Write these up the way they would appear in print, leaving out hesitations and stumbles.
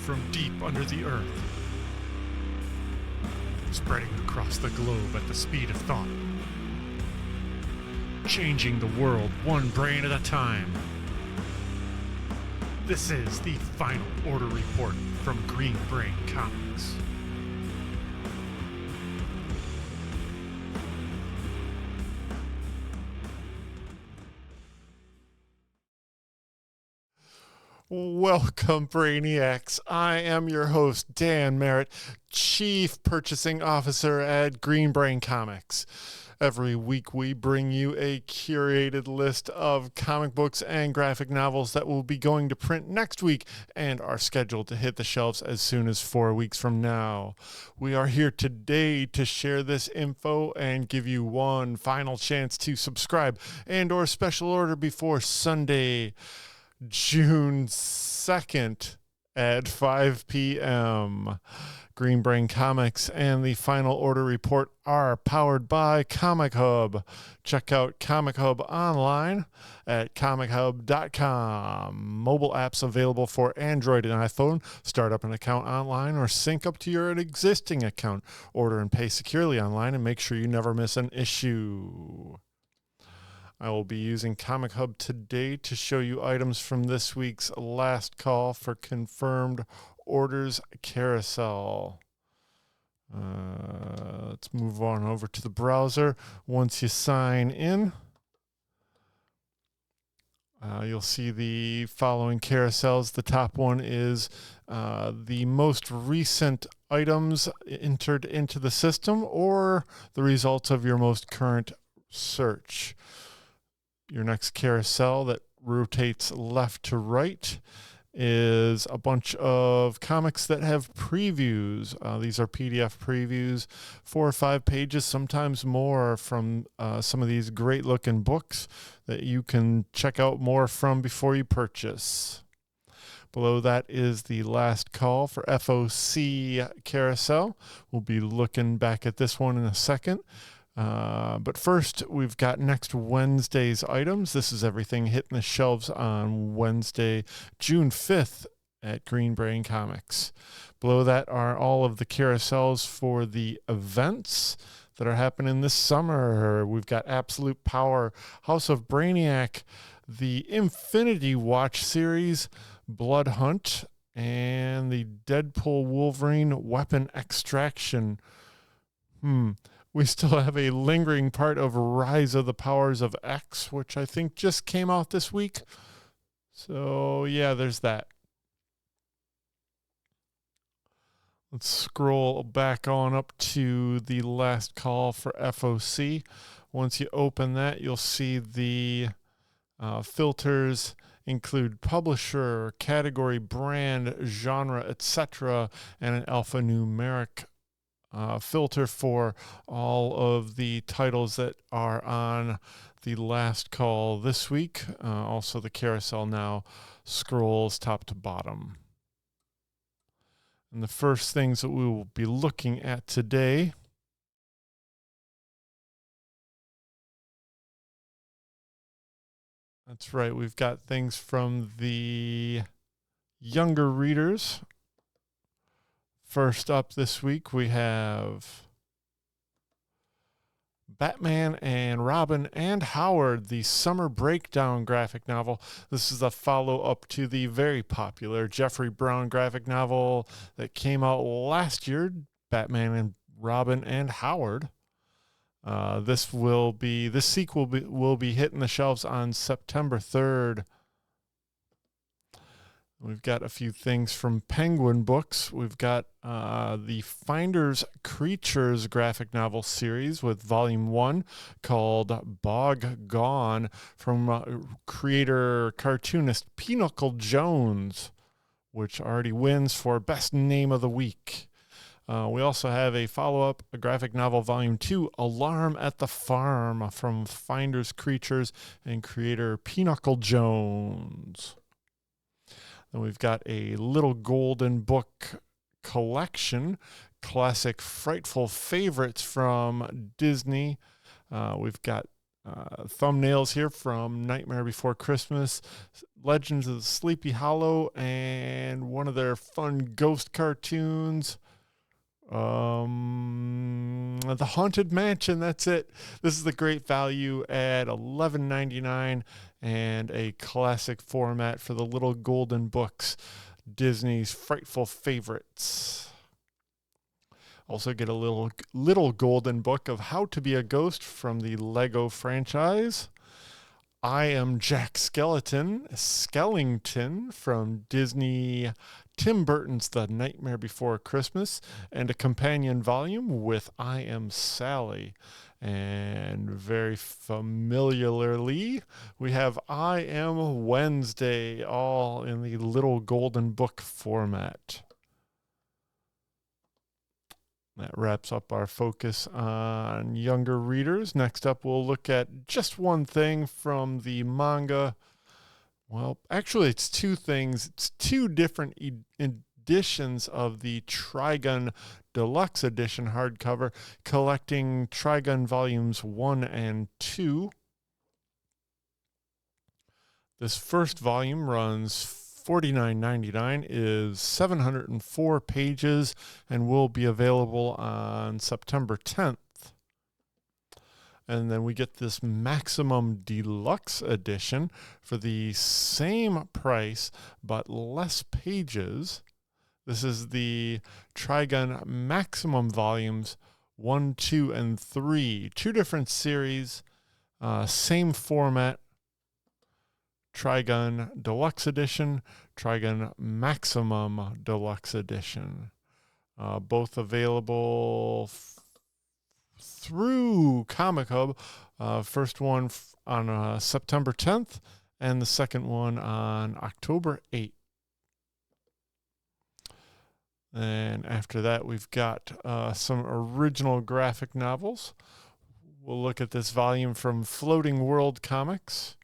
from deep under the earth, spreading across the globe at the speed of thought, changing the world one brain at a time. This is the Final Order Report from Green Brain Comics. Welcome, Brainiacs. I am your host, Dan Merritt, Chief Purchasing Officer at Green Brain Comics. Every week we bring you a curated list of comic books and graphic novels that will be going to print next week and are scheduled to hit the shelves as soon as 4 weeks from now. We are here today to share this info and give you one final chance to subscribe and or special order before Sunday, June 2nd at 5 p.m. Green Brain Comics and the Final Order Report are powered by Comichub. Check out Comichub online at comichub.com. Mobile apps available for Android and iPhone. Start up an account online or sync up to your existing account. Order and pay securely online and make sure you never miss an issue. I will be using Comichub today to show you items from this week's Last Call for Confirmed Orders Carousel. Let's move on over to the browser. Once you sign in, you'll see the following carousels. The top one is the most recent items entered into the system or the results of your most current search. Your next carousel that rotates left to right is a bunch of comics that have previews. These are PDF previews, 4 or 5 pages, sometimes more, from some of these great looking books that you can check out more from before you purchase. Below that is the Last Call for FOC Carousel. We'll be looking back at this one in a second. But first, we've got next Wednesday's items. This is everything hitting the shelves on Wednesday, June 5th at Green Brain Comics. Below that are all of the carousels for the events that are happening this summer. We've got Absolute Power, House of Brainiac, the Infinity Watch series, Blood Hunt, and the Deadpool Wolverine Weapon Extraction. We still have a lingering part of Rise of the Powers of X, which I think just came out this week. So, yeah, there's that. Let's scroll back on up to the Last Call for FOC. Once you open that, you'll see the filters include publisher, category, brand, genre, etc., and an alphanumeric filter for all of the titles that are on the Last Call this week. Also, the carousel now scrolls top to bottom. And the first things that we will be looking at today that's right, we've got things from the younger readers. First up this week, we have Batman and Robin and Howard, the Summer Breakdown graphic novel. This is a follow-up to the very popular Jeffrey Brown graphic novel that came out last year, Batman and Robin and Howard. This sequel will be hitting the shelves on September 3rd. We've got a few things from Penguin Books. We've got the Finders Creatures graphic novel series with volume 1 called Bog Gone from creator cartoonist Pinochle Jones, which already wins for Best Name of the Week. We also have a follow-up, a graphic novel volume 2, Alarm at the Farm from Finders Creatures and creator Pinochle Jones. Then we've got a Little Golden Book collection, classic frightful favorites from Disney. We've got thumbnails here from Nightmare Before Christmas, Legends of the Sleepy Hollow, and one of their fun ghost cartoons. The Haunted Mansion, that's it. This is the great value at $11.99 and a classic format for the little golden books, Disney's frightful favorites. Also get a little golden book of How to Be a Ghost from the Lego franchise. I Am Jack Skellington from Disney, Tim Burton's The Nightmare Before Christmas, and a companion volume with I Am Sally. And very familiarly, we have I Am Wednesday, all in the little golden book format. That wraps up our focus on younger readers. Next up, we'll look at just one thing from the manga. Well, actually, it's two things. It's two different editions of the Trigun Deluxe Edition hardcover, collecting Trigun Volumes 1 and 2. This first volume runs $49.99, is 704 pages, and will be available on September 10th. And then we get this Maximum Deluxe Edition for the same price, but less pages. This is the Trigun Maximum Volumes 1, 2, and 3. Two different series, same format. Trigun Deluxe Edition, Trigun Maximum Deluxe Edition. Both available through Comichub. First one on September 10th, and the second one on October 8th. And after that, we've got some original graphic novels. We'll look at this volume from Floating World Comics.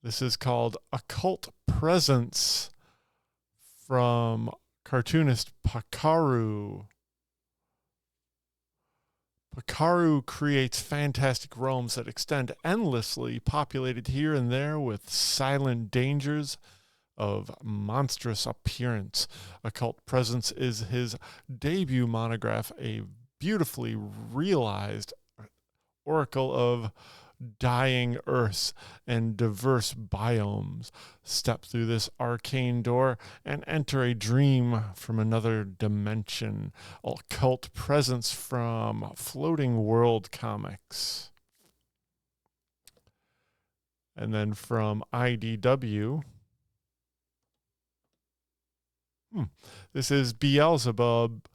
This is called Occult Presence from cartoonist Pakaru. Pakaru creates fantastic realms that extend endlessly, populated here and there with silent dangers of monstrous appearance. Occult Presence is his debut monograph, a beautifully realized oracle of dying earths and diverse biomes. Step through this arcane door and enter a dream from another dimension. Occult Presence from Floating World Comics. And then from IDW, this is Beelzebub,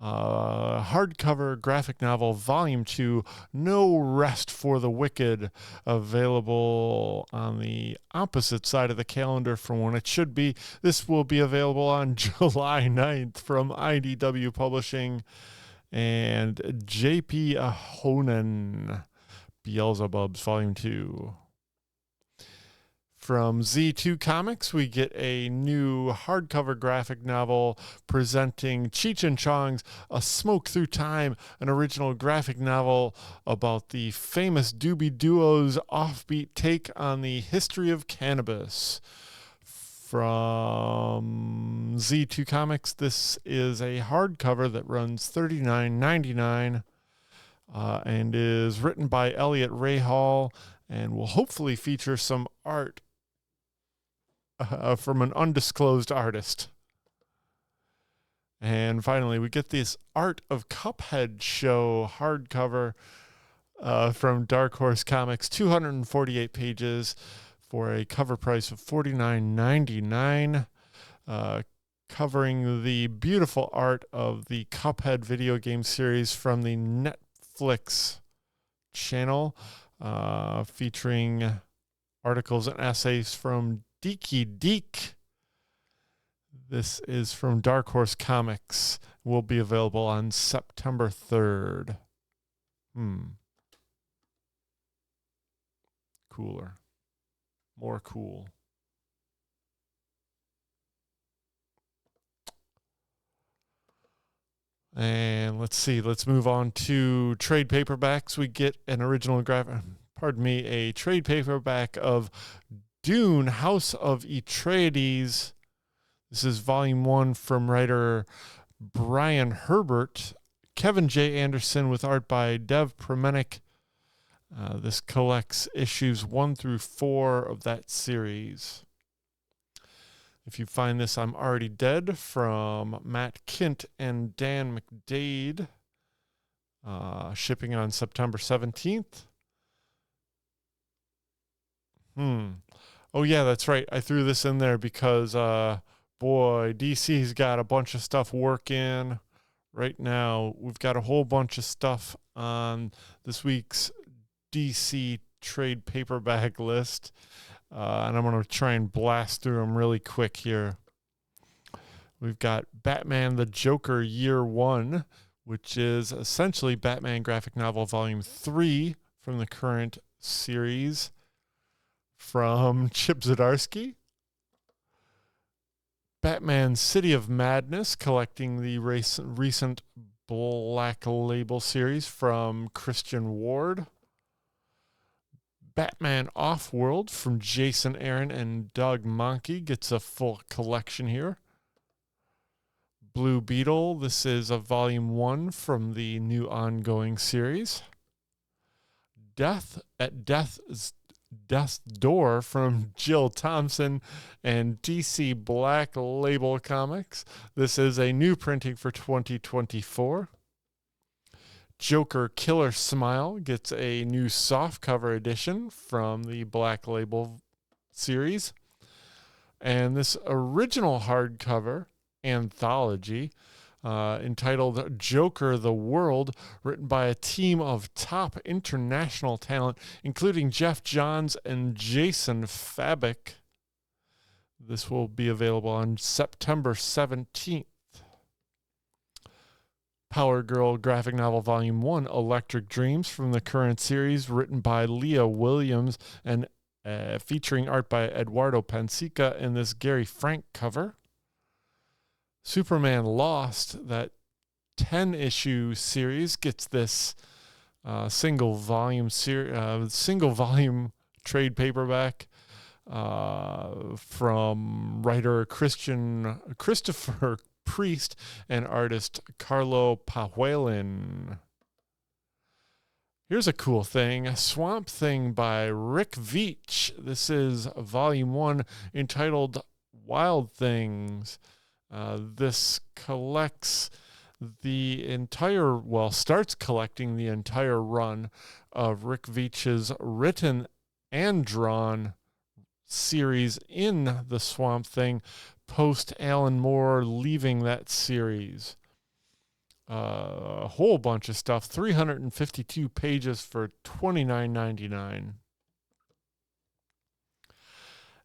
hardcover graphic novel, Volume 2, No Rest for the Wicked, available on the opposite side of the calendar from when it should be. This will be available on July 9th from IDW Publishing and JP Ahonen, Beelzebub's Volume 2. From Z2 Comics, we get a new hardcover graphic novel presenting Cheech and Chong's A Smoke Through Time, an original graphic novel about the famous Doobie Duo's offbeat take on the history of cannabis. From Z2 Comics, this is a hardcover that runs $39.99 and is written by Elliot Ray Hall and will hopefully feature some art from an undisclosed artist. And finally, we get this Art of Cuphead show hardcover from Dark Horse Comics, 248 pages for a cover price of $49.99, covering the beautiful art of the Cuphead video game series from the Netflix channel, featuring articles and essays from Deeky Deek. This is from Dark Horse Comics. Will be available on September 3rd. Cooler. More cool. And let's see, let's move on to trade paperbacks. We get an original a trade paperback of Dune, House of Atreides. This is volume 1 from writer Brian Herbert, Kevin J. Anderson with art by Dev Pramenik. This collects issues 1 through 4 of that series. If you find this, I'm Already Dead from Matt Kint and Dan McDade, shipping on September 17th. Oh, yeah, that's right. I threw this in there because, boy, DC's got a bunch of stuff working right now. We've got a whole bunch of stuff on this week's DC trade paperback list. And I'm going to try and blast through them really quick here. We've got Batman the Joker Year 1, which is essentially Batman graphic novel volume 3 from the current series from Chip Zdarsky. Batman City of Madness, collecting the recent Black Label series from Christian Ward. Batman Offworld from Jason Aaron and Doug Mahnke gets a full collection here. Blue Beetle, this is a volume 1 from the new ongoing series. Death at Death's Door from Jill Thompson and DC Black Label Comics. This is a new printing for 2024. Joker Killer Smile gets a new softcover edition from the Black Label series. And this original hardcover anthology entitled Joker the World, written by a team of top international talent, including Jeff Johns and Jason Fabik. This will be available on September 17th. Power Girl graphic novel volume 1, Electric Dreams from the current series, written by Leah Williams and featuring art by Eduardo Pansica in this Gary Frank cover. Superman Lost, that 10-issue series, gets this single volume trade paperback from writer Christopher Priest and artist Carlo Pajuelin. Here's a cool thing, Swamp Thing by Rick Veitch. This is volume 1 entitled Wild Things. This collects the entire, starts collecting the entire run of Rick Veitch's written and drawn series in the Swamp Thing post Alan Moore leaving that series. A whole bunch of stuff, 352 pages for $29.99.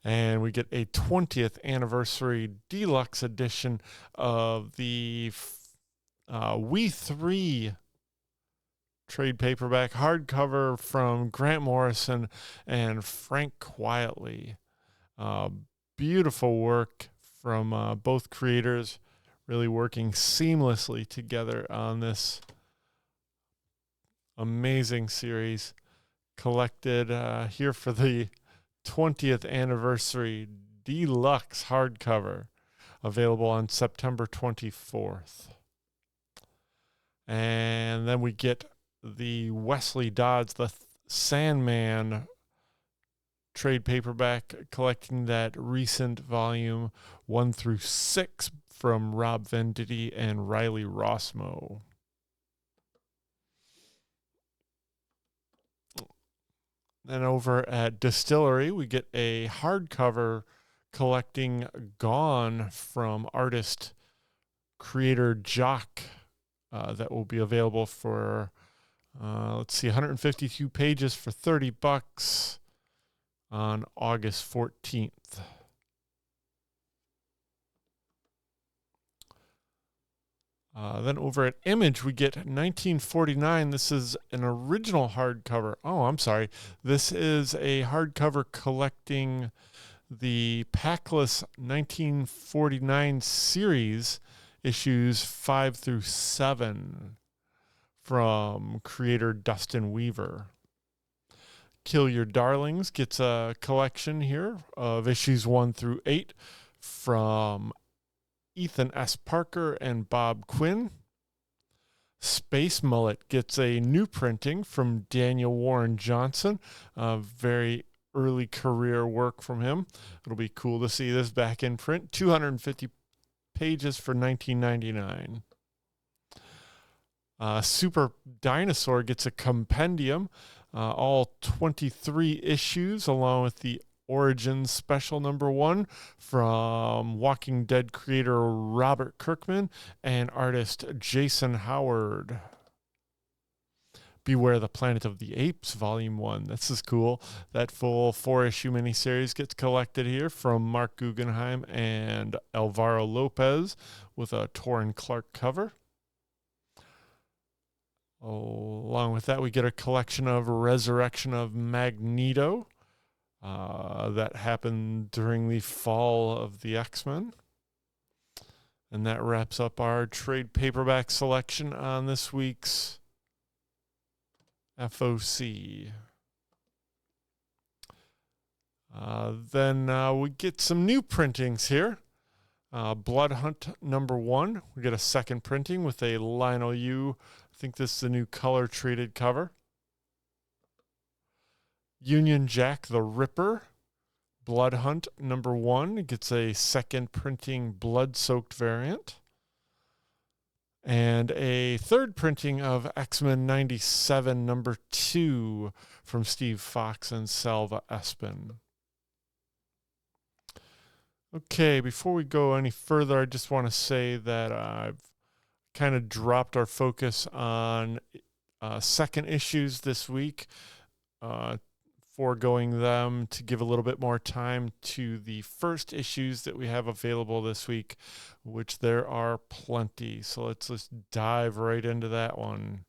And we get a 20th anniversary deluxe edition of the We 3 trade paperback hardcover from Grant Morrison and Frank Quietly. Beautiful work from both creators, really working seamlessly together on this amazing series, collected here for the 20th anniversary deluxe hardcover, available on September 24th. And then we get the Wesley Dodds, the Sandman trade paperback, collecting that recent volume 1 through 6 from Rob Venditti and Riley Rossmo. Then over at Distillery, we get a hardcover collecting Gone from artist creator Jock that will be available for 152 pages for $30 on August 14th. Then over at Image, we get 1949. This is an original hardcover. Oh, I'm sorry. This is a hardcover collecting the Packless 1949 series issues 5 through 7 from creator Dustin Weaver. Kill Your Darlings gets a collection here of issues 1 through 8 from Ethan S. Parker and Bob Quinn. Space Mullet gets a new printing from Daniel Warren Johnson, very early career work from him. It'll be cool to see this back in print. 250 pages for $19.99. Super Dinosaur gets a compendium, all 23 issues, along with the Origins Special number 1 from Walking Dead creator Robert Kirkman and artist Jason Howard. Beware the Planet of the Apes, Volume 1. This is cool. That full 4-issue miniseries gets collected here from Mark Guggenheim and Alvaro Lopez with a Torrin Clark cover. Along with that, we get a collection of Resurrection of Magneto that happened during the fall of the X-Men. And that wraps up our trade paperback selection on this week's FOC. Then we get some new printings here. Blood Hunt number 1. We get a second printing with a Lionel Yu. I think this is the new color treated cover. Union Jack the Ripper. Blood Hunt number 1 gets a second printing blood-soaked variant. And a third printing of X-Men 97 number 2 from Steve Fox and Salva Espin. Okay, before we go any further, I just want to say that I've kind of dropped our focus on second issues this week, foregoing them to give a little bit more time to the first issues that we have available this week, which there are plenty. So let's just dive right into that one.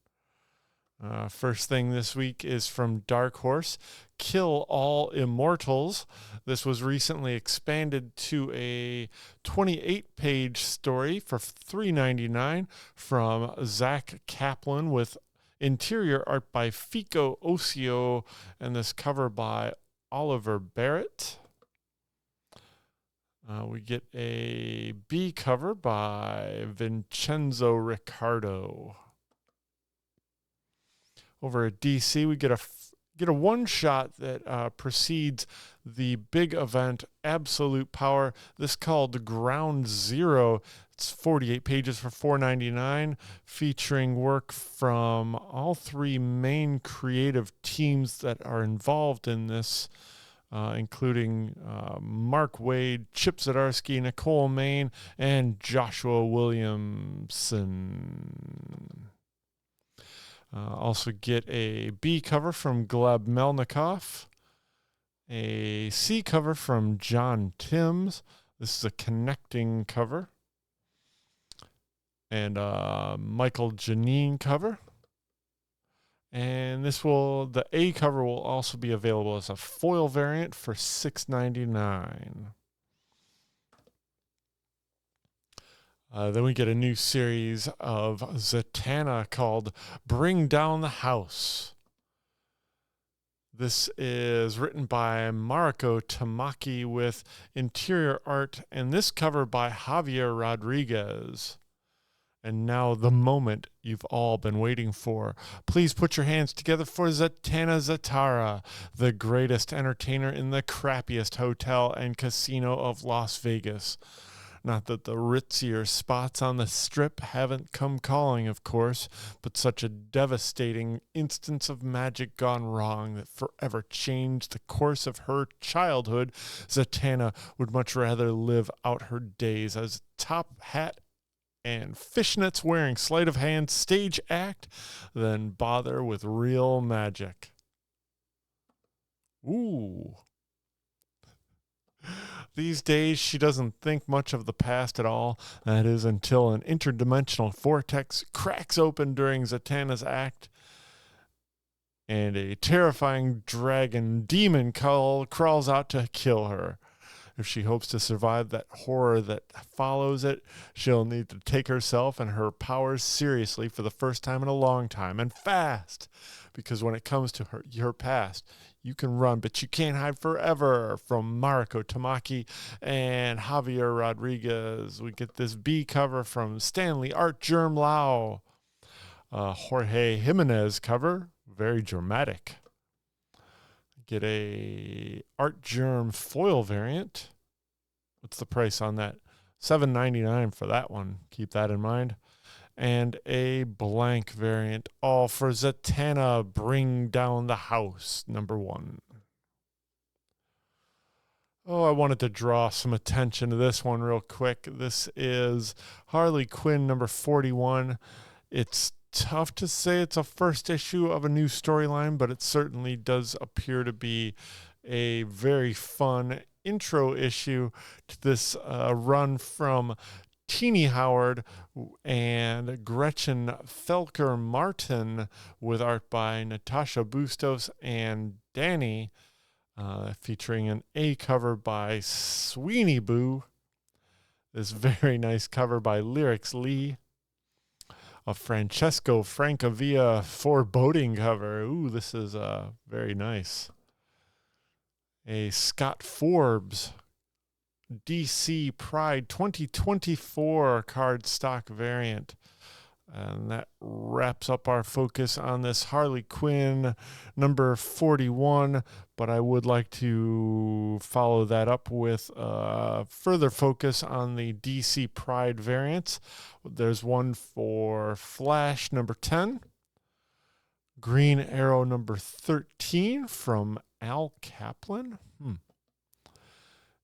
First thing this week is from Dark Horse, Kill All Immortals. This was recently expanded to a 28-page story for $3.99 from Zach Kaplan with interior art by Fico Ocio and this cover by Oliver Barrett. We get a B cover by Vincenzo Riccardo. Over at DC, we get a one-shot that precedes the big event, Absolute Power. This called Ground Zero. It's 48 pages for $4.99, featuring work from all 3 main creative teams that are involved in this, including Mark Waid, Chip Zdarsky, Nicole Main, and Joshua Williamson. Also get a B cover from Gleb Melnikov, a C cover from John Timms. This is a connecting cover. And Michael Janine cover. And the A cover will also be available as a foil variant for $6.99. Then we get a new series of Zatanna called Bring Down the House. This is written by Mariko Tamaki with interior art, and this cover by Javier Rodriguez. And now the moment you've all been waiting for. Please put your hands together for Zatanna Zatara, the greatest entertainer in the crappiest hotel and casino of Las Vegas. Not that the ritzier spots on the strip haven't come calling, of course, but such a devastating instance of magic gone wrong that forever changed the course of her childhood. Zatanna would much rather live out her days as top hat and fishnets wearing sleight of hand stage act than bother with real magic. Ooh. These days, she doesn't think much of the past at all. That is until an interdimensional vortex cracks open during Zatanna's act, and a terrifying dragon demon crawls out to kill her. If she hopes to survive that horror that follows it, she'll need to take herself and her powers seriously for the first time in a long time, and fast. Because when it comes to her past, you can run, but you can't hide forever. From Mariko Tamaki and Javier Rodriguez. We get this B cover from Stanley Art Germ Lau. Jorge Jimenez cover, very dramatic. Get a Art Germ foil variant. What's the price on that? $7.99 for that one. Keep that in mind. And a blank variant, all for Zatanna Bring Down the House, #1. Oh, I wanted to draw some attention to this one real quick. This is Harley Quinn #41. It's tough to say it's a first issue of a new storyline, but it certainly does appear to be a very fun intro issue to this run from Teeny Howard and Gretchen Felker Martin, with art by Natasha Bustos and Danny, featuring an A cover by Sweeney Boo. This very nice cover by Lyrics Lee. A Francesco Francavilla foreboding cover. Ooh, this is very nice. A Scott Forbes DC Pride 2024 card stock variant. And that wraps up our focus on this Harley Quinn #41. But I would like to follow that up with further focus on the DC Pride variants. There's one for Flash #10. Green Arrow #13 from Al Kaplan.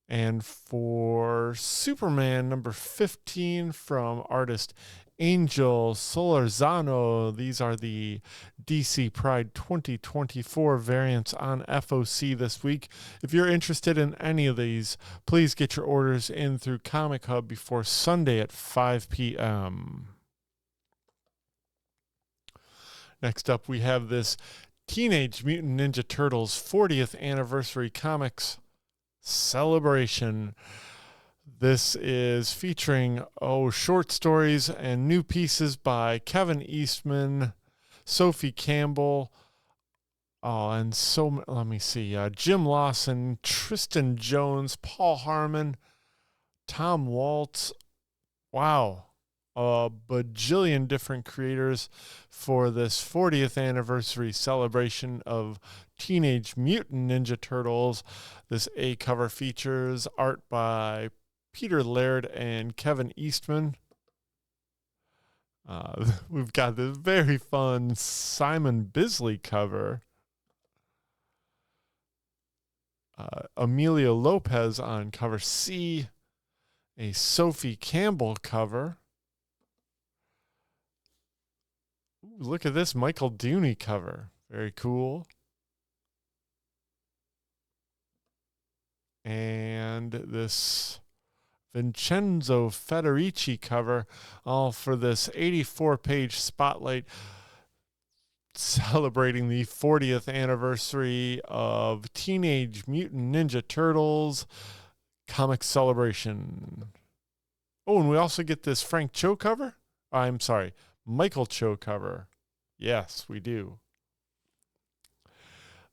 And for Superman #15 from artist Angel Solorzano. These are the DC Pride 2024 variants on FOC this week. If you're interested in any of these, please get your orders in through Comichub before Sunday at 5 p.m. Next up, we have this Teenage Mutant Ninja Turtles 40th Anniversary Comics Celebration. This is featuring short stories and new pieces by Kevin Eastman, Sophie Campbell, Jim Lawson, Tristan Jones, Paul Harmon, Tom Waltz. Wow. A bajillion different creators for this 40th anniversary celebration of Teenage Mutant Ninja Turtles. This A cover features art by Peter Laird and Kevin Eastman. We've got this very fun Simon Bisley cover. Emilio Lopez on cover C. A Sophie Campbell cover. Ooh, look at this Michael Dooney cover. Very cool. And this Vincenzo Federici cover, all for this 84-page spotlight celebrating the 40th anniversary of Teenage Mutant Ninja Turtles comic celebration. Oh, and we also get this Frank Cho cover. I'm sorry, Michael Cho cover. Yes, we do.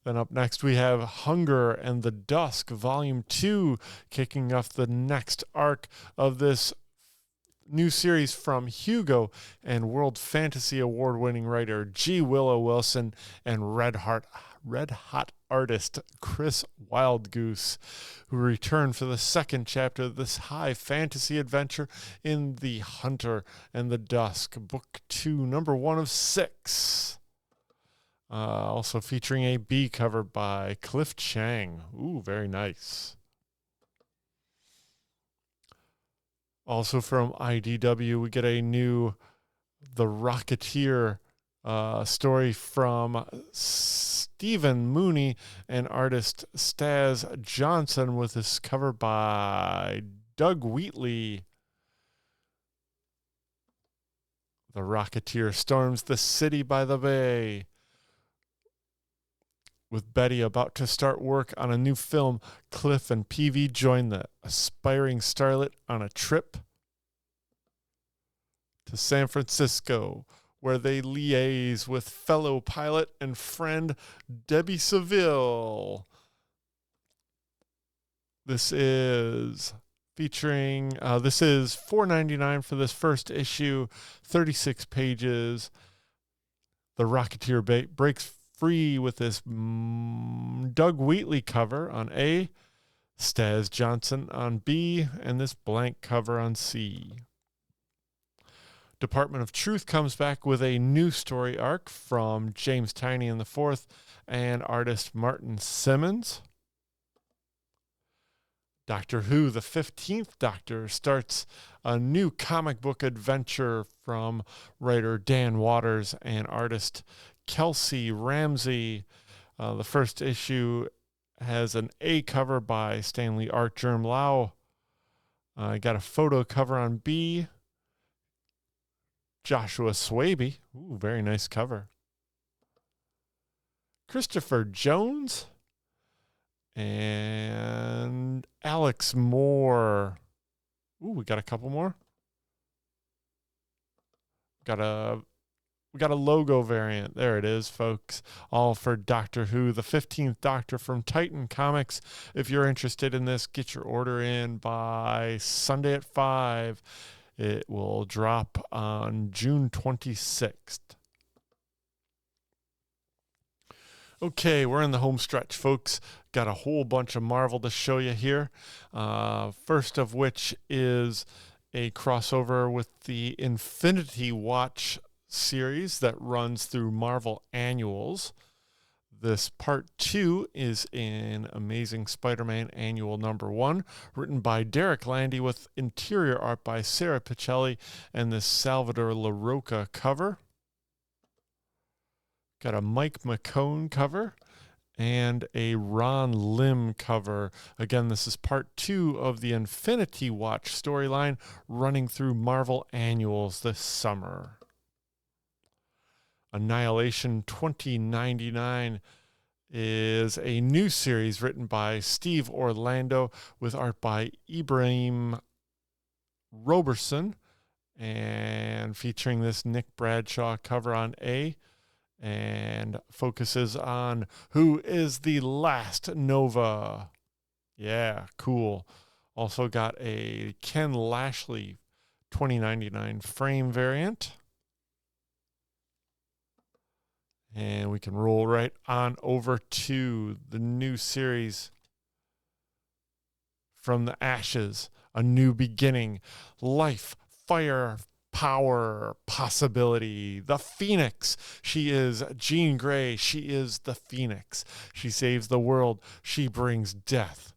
Then up next we have Hunger and the Dusk, Volume 2, kicking off the next arc of this new series from Hugo and World Fantasy Award-winning writer G. Willow Wilson and red hot artist Chris Wildgoose, who return for the second chapter of this high fantasy adventure in The Hunter and the Dusk, Book 2, number 1 of 6. Also featuring a B cover by Cliff Chang. Ooh, very nice. Also from IDW, we get a new The Rocketeer story from Stephen Mooney and artist Staz Johnson, with this cover by Doug Wheatley. The Rocketeer storms the city by the bay. With Betty about to start work on a new film, Cliff and Peavy join the aspiring starlet on a trip to San Francisco, where they liaise with fellow pilot and friend Debbie Seville. This is featuring, this is $4.99 for this first issue, 36 pages. The Rocketeer breaks free with this Doug Wheatley cover on A, Staz Johnson on B, and this blank cover on C. Department of Truth comes back with a new story arc from James Tynion in the fourth and artist Martin Simmons. Doctor Who, the 15th Doctor, starts a new comic book adventure from writer Dan Waters and artist Kelsey Ramsey. The first issue has an A cover by Stanley Art Germ Lau. I got a photo cover on B. Joshua Swaby. Ooh, very nice cover. Christopher Jones and Alex Moore. Ooh, we got a couple more. We got a logo variant. There it is, folks. All for Doctor Who, the 15th Doctor from Titan Comics. If you're interested in this, get your order in by Sunday at 5. It will drop on June 26th. Okay, we're in the home stretch, folks. Got a whole bunch of Marvel to show you here. First of which is a crossover with the Infinity Watch series that runs through Marvel Annuals. This part 2 is in Amazing Spider-Man Annual number 1, written by Derek Landy with interior art by Sarah Pichelli and this Salvador LaRocca cover. Got a Mike McCone cover and a Ron Lim cover. Again, this is part 2 of the Infinity Watch storyline running through Marvel Annuals this summer. Annihilation 2099 is a new series written by Steve Orlando with art by Ibrahim Roberson and featuring this Nick Bradshaw cover on A, and focuses on who is the last Nova. Yeah, cool. Also got a Ken Lashley 2099 frame variant. And we can roll right on over to the new series From the Ashes, A New Beginning, Life, Fire, Power, Possibility, the Phoenix. She is Jean Grey. She is the Phoenix. She saves the world. She brings death.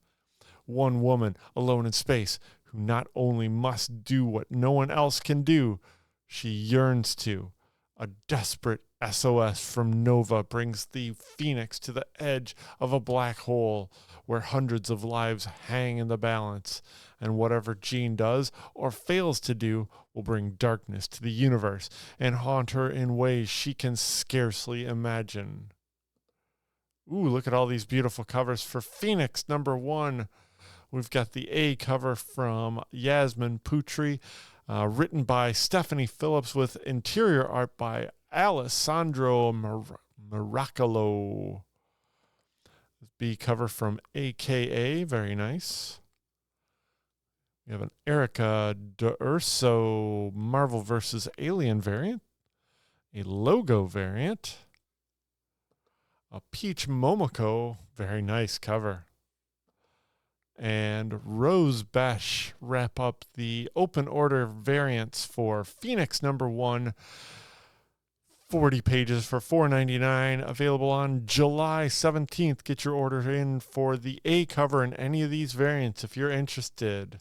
One woman alone in space who not only must do what no one else can do, she yearns to. A desperate SOS from Nova brings the Phoenix to the edge of a black hole where hundreds of lives hang in the balance, and whatever Jean does or fails to do will bring darkness to the universe and haunt her in ways she can scarcely imagine. Ooh, look at all these beautiful covers for Phoenix number 1. We've got the A cover from Yasmin Putri, written by Stephanie Phillips with interior art by Alessandro Miracolo. B cover from AKA, very nice. We have an Erica D'Urso Marvel vs. Alien variant, a logo variant, a Peach Momoko, very nice cover, and Rose Besh wrap up the open order variants for Phoenix number 1. 40 pages for $4.99, available on July 17th. Get your order in for the A cover in any of these variants if you're interested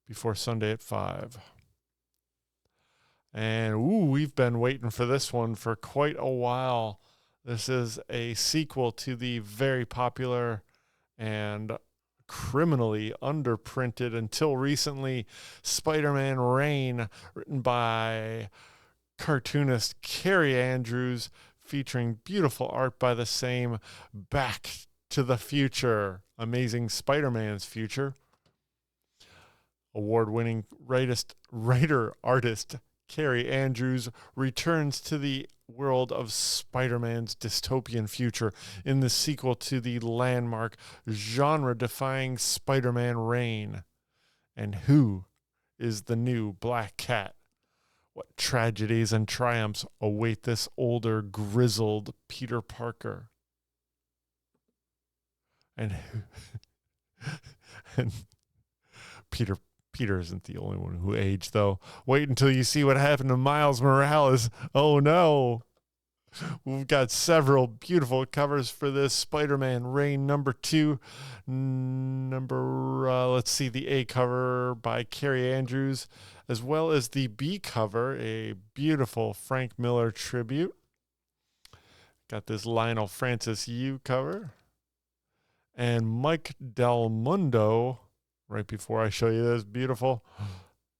before Sunday at 5. And we've been waiting for this one for quite a while. This is a sequel to the very popular and criminally underprinted until recently Spider-Man Reign, written by cartoonist Carrie Andrews, featuring beautiful art by the same Back to the Future, Amazing Spider-Man's Future. Award-winning writer-artist Carrie Andrews returns to the world of Spider-Man's dystopian future in the sequel to the landmark genre-defying Spider-Man reign. And who is the new Black Cat? What tragedies and triumphs await this older, grizzled Peter Parker? And Peter isn't the only one who aged, though. Wait until you see what happened to Miles Morales. Oh, no. We've got several beautiful covers for this Spider-Man Reign number 2. Let's see, the A cover by Carrie Andrews, as well as the B cover, a beautiful Frank Miller tribute. Got this Lionel Francis U cover. And Mike Del Mundo, right before I show you this, beautiful.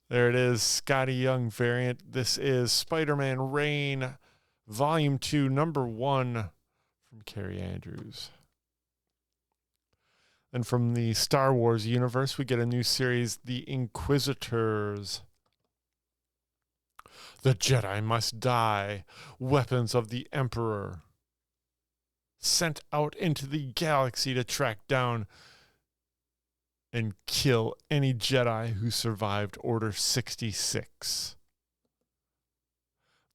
There it is, Scotty Young variant. This is Spider-Man Reign, Volume 2, number 1 from Carrie Andrews. And from the Star Wars universe, we get a new series, The Inquisitors. The Jedi must die. Weapons of the Emperor. Sent out into the galaxy to track down and kill any Jedi who survived Order 66.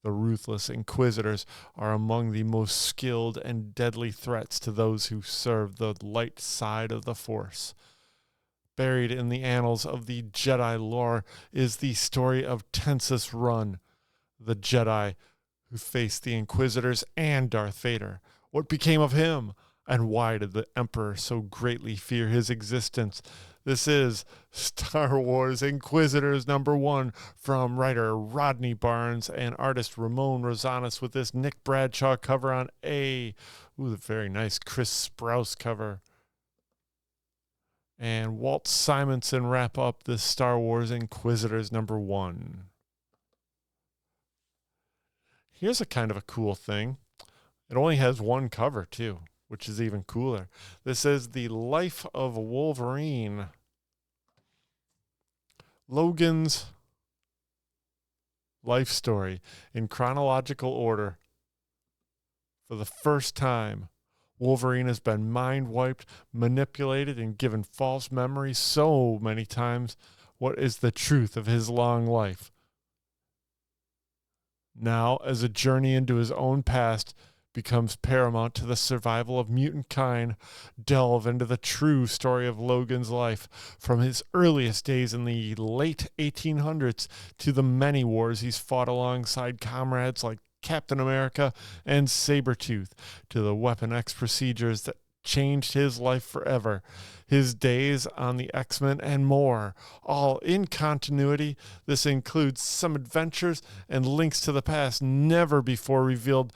The ruthless Inquisitors are among the most skilled and deadly threats to those who serve the light side of the Force. Buried in the annals of the Jedi lore is the story of Tensis Run, the Jedi who faced the Inquisitors and Darth Vader. What became of him? And why did the Emperor so greatly fear his existence? This is Star Wars Inquisitors number 1 from writer Rodney Barnes and artist Ramon Rosales with this Nick Bradshaw cover on A. Ooh, the very nice Chris Sprouse cover. And Walt Simonson wrap up this Star Wars Inquisitors number 1. Here's a kind of a cool thing. It only has one cover, too, which is even cooler. This is The Life of Wolverine. Logan's life story in chronological order. For the first time, Wolverine has been mind-wiped, manipulated, and given false memories so many times. What is the truth of his long life? Now, as a journey into his own past becomes paramount to the survival of mutant kind, delve into the true story of Logan's life from his earliest days in the late 1800s to the many wars he's fought alongside comrades like Captain America and Sabretooth, to the Weapon X procedures that changed his life forever, his days on the X-Men, and more, all in continuity. This includes some adventures and links to the past never before revealed,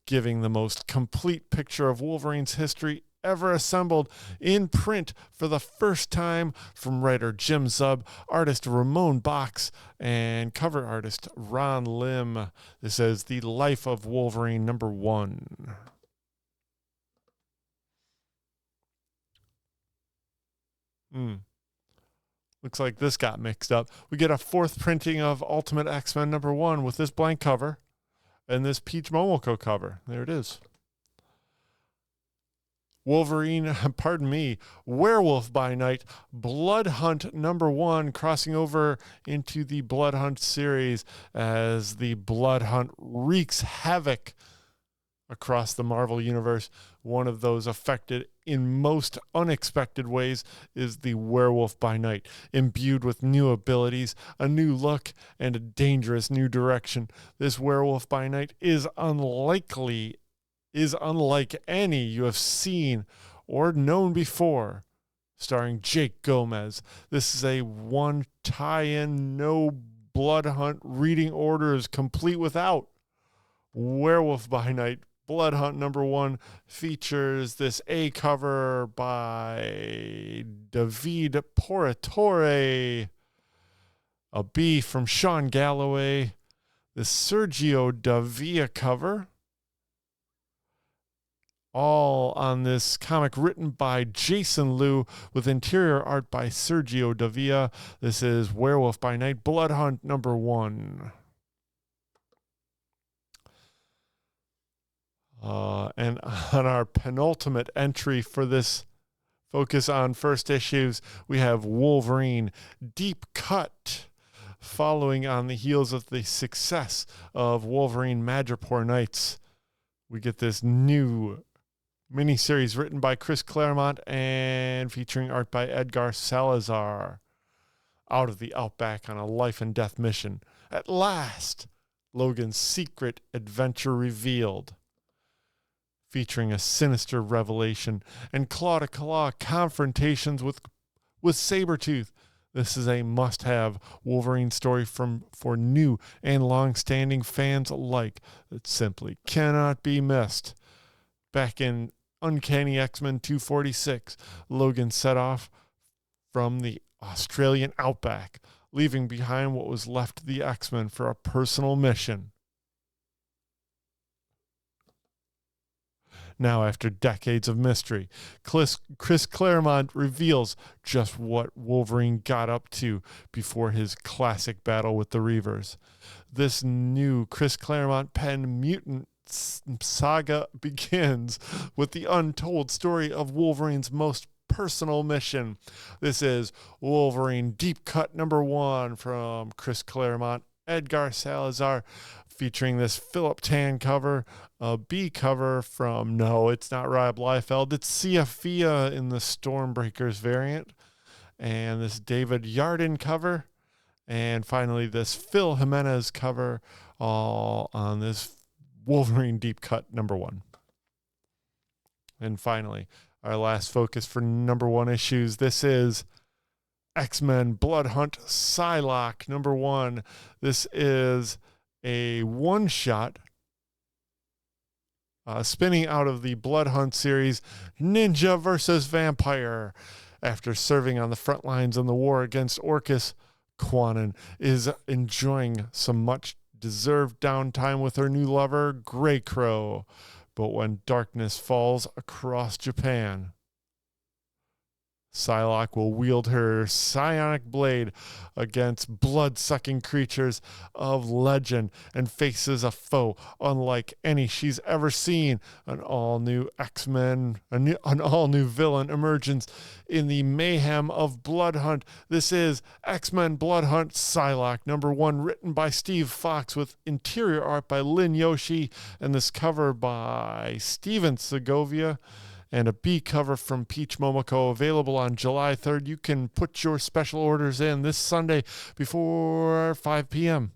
giving the most complete picture of Wolverine's history ever assembled in print for the first time from writer Jim Zub, artist Ramon Box, and cover artist Ron Lim. This is The Life of Wolverine number 1. Looks like this got mixed up. We get a 4th printing of Ultimate X-Men number 1 with this blank cover and this Peach Momoko cover. There it is. Wolverine, Werewolf by Night, Blood Hunt number 1, crossing over into the Blood Hunt series as the Blood Hunt wreaks havoc across the Marvel Universe. One of those affected in most unexpected ways is the Werewolf by Night, imbued with new abilities, a new look, and a dangerous new direction. This Werewolf by Night is unlike any you have seen or known before. Starring Jake Gomez. This is a one tie-in, no Blood Hunt reading orders complete without. Werewolf by Night Blood Hunt number 1 features this A cover by David Poratore, a B from Sean Galloway, the Sergio Davia cover, all on this comic written by Jason Liu with interior art by Sergio Davia. This is Werewolf by Night Blood Hunt #1. And on our penultimate entry for this focus on first issues, we have Wolverine Deep Cut, following on the heels of the success of Wolverine Madripoor Nights. We get this new miniseries written by Chris Claremont and featuring art by Edgar Salazar. Out of the outback on a life and death mission. At last, Logan's secret adventure revealed. Featuring a sinister revelation and claw-to-claw confrontations with Sabretooth. This is a must-have Wolverine story for new and long-standing fans alike that simply cannot be missed. Back in Uncanny X-Men 246, Logan set off from the Australian outback, leaving behind what was left of the X-Men for a personal mission. Now, after decades of mystery, Chris Claremont reveals just what Wolverine got up to before his classic battle with the Reavers. This new Chris Claremont penned mutant saga begins with the untold story of Wolverine's most personal mission. This is Wolverine Deep Cut #1 from Chris Claremont, Edgar Salazar, featuring this Philip Tan cover, a B cover from, no, it's not Rob Liefeld, it's Sia Fia in the Stormbreakers variant, and this David Yardin cover, and finally this Phil Jimenez cover, all on this Wolverine Deep Cut #1. And finally, our last focus for #1 issues, this is X-Men Blood Hunt Psylocke #1. This is a one-shot spinning out of the Blood Hunt series, Ninja vs. Vampire. After serving on the front lines in the war against Orcus, Quanon is enjoying some much-deserved downtime with her new lover, Grey Crow. But when darkness falls across Japan, Psylocke will wield her psionic blade against blood-sucking creatures of legend and faces a foe unlike any she's ever seen. An all-new X-Men, an all-new villain emerges in the mayhem of Blood Hunt. This is X-Men Blood Hunt Psylocke #1, written by Steve Fox with interior art by Lin Yoshi, and this cover by Steven Segovia. And a B cover from Peach Momoko, available on July 3rd. You can put your special orders in this Sunday before 5 p.m.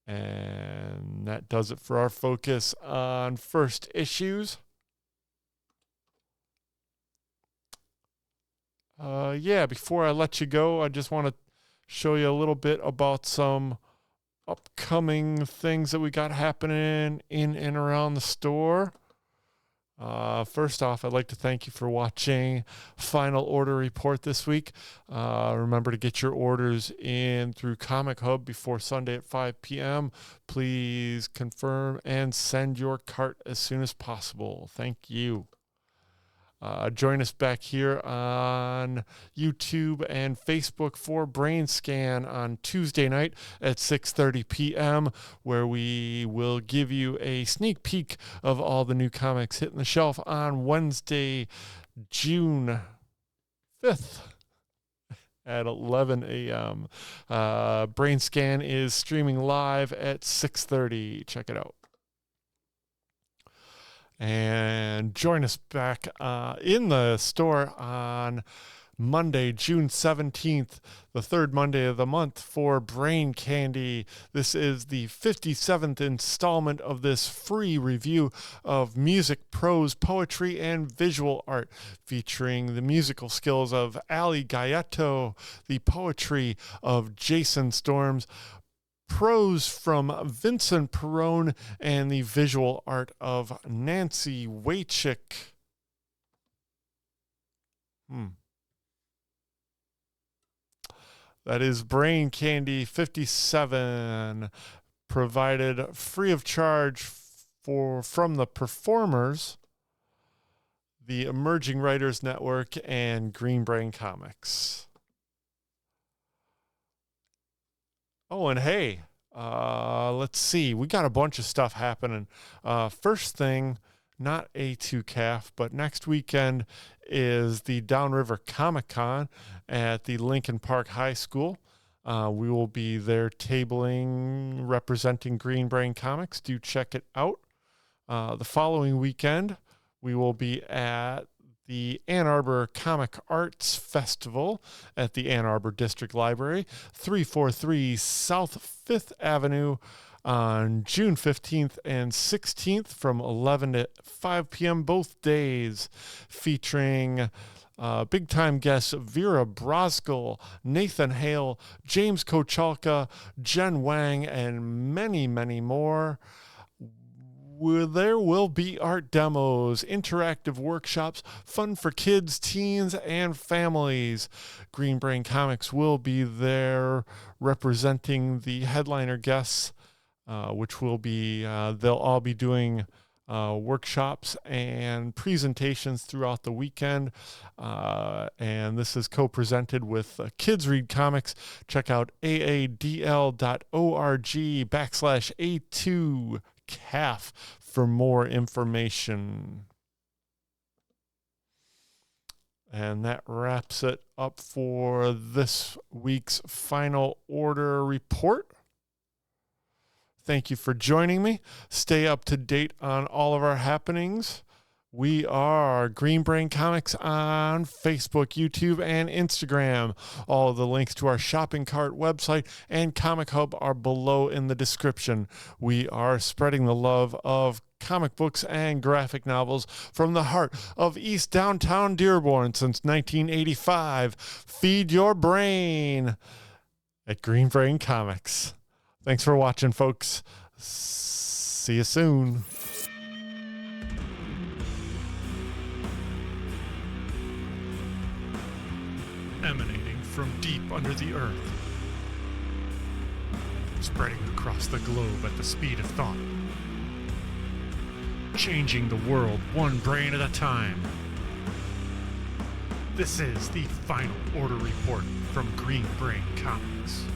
And that does it for our focus on first issues. Before I let you go, I just want to show you a little bit about some upcoming things that we got happening in and around the store. First off, I'd like to thank you for watching Final Order Report this week. Remember to get your orders in through Comic Hub before Sunday at 5 p.m. Please confirm and send your cart as soon as possible. Thank you. Join us back here on YouTube and Facebook for Brain Scan on Tuesday night at 6:30 p.m., where we will give you a sneak peek of all the new comics hitting the shelf on Wednesday, June 5th. At 11 a.m. Brain Scan is streaming live at 6:30. Check it out. And join us back in the store on Monday, June 17th, the third Monday of the month, for Brain Candy. This is the 57th installment of this free review of music, prose, poetry, and visual art, featuring the musical skills of Ali Gaietto, the poetry of Jason Storms, prose from Vincent Perrone, and the visual art of Nancy Waychick. That is Brain Candy 57, provided free of charge from the performers, the Emerging Writers Network, and Green Brain Comics. Oh, and hey, let's see. We got a bunch of stuff happening. First thing, not A2CAF, but next weekend is the Downriver Comic Con at the Lincoln Park High School. We will be there tabling, representing Green Brain Comics. Do check it out. The following weekend, we will be at the Ann Arbor Comic Arts Festival at the Ann Arbor District Library, 343 South 5th Avenue, on June 15th and 16th from 11 to 5 p.m. both days, featuring big-time guests Vera Brosgol, Nathan Hale, James Kochalka, Jen Wang, and many, many more. There will be art demos, interactive workshops, fun for kids, teens, and families. Green Brain Comics will be there representing the headliner guests, which will be, they'll all be doing workshops and presentations throughout the weekend. And this is co-presented with Kids Read Comics. Check out aadl.org/A2CAF for more information. And that wraps it up for this week's Final Order Report. Thank you for joining me. Stay up to date on all of our happenings. We are Green Brain Comics on Facebook, YouTube, and Instagram. All of the links to our shopping cart, website, and Comic Hub are below in the description. We are spreading the love of comic books and graphic novels from the heart of East Downtown Dearborn since 1985. Feed your brain at Green Brain Comics. Thanks for watching, folks. See you soon. Emanating from deep under the earth, spreading across the globe at the speed of thought, changing the world one brain at a time. This is the Final Order Report from Green Brain Comics.